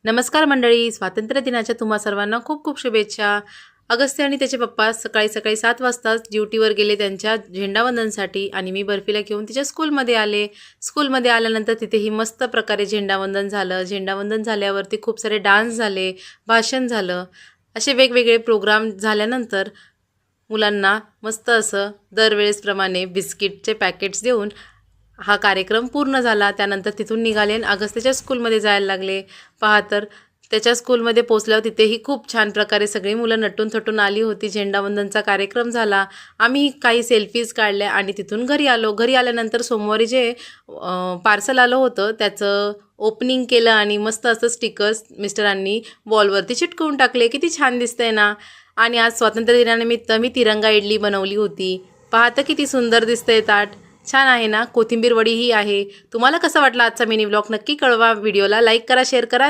नमस्कार मंडळी, स्वातंत्र्य दिनाच्या तुम्हा सर्वांना खूप खूप शुभेच्छा। अगस्त्य आणि त्याचे पप्पा सकाळी 7 वाजता ड्युटीवर गेले त्यांच्या झेंडावंदनसाठी आणि मी बर्फीला घेऊन तिच्या स्कूलमध्ये आले। स्कूलमध्ये आल्यानंतर तिथेही मस्त प्रकारे झेंडावंदन झालं। झेंडावंदन झाल्यावरती खूप सारे डान्स झाले, भाषण झालं, असे वेगवेगळे प्रोग्राम झाल्यानंतर मुलांना मस्त असं दरवेळेसप्रमाणे बिस्किटचे पॅकेट्स देऊन हा कार्यक्रम पूर्ण झाला। त्यानंतर तिथून निघाले आणि अगस्त्याच्या स्कूलमध्ये जायला लागले। पहा तर त्याच्या स्कूलमध्ये पोहोचल्यावर तिथेही खूप छान प्रकारे सगळी मुलं नटून थटून आली होती। झेंडावंदनचा कार्यक्रम झाला, आम्ही काही सेल्फीज काढल्या आणि तिथून घरी आलो। घरी आल्यानंतर सोमवारी जे पार्सल आलं होतं त्याचं ओपनिंग केलं आणि मस्त असं स्टिकर्स मिस्टरांनी वॉलवरती चिटकवून टाकले। किती छान दिसतंय ना। आणि आज स्वातंत्र्य दिनानिमित्त मी तिरंगा इडली बनवली होती। पहा तर किती सुंदर दिसतंय ताट, छान आहे ना। कोथिंबीर वडी ही आहे। तुम्हाला कसा वाटला आजचा मिनी व्लॉग नक्की कळवा। व्हिडिओला लाईक करा, शेअर करा।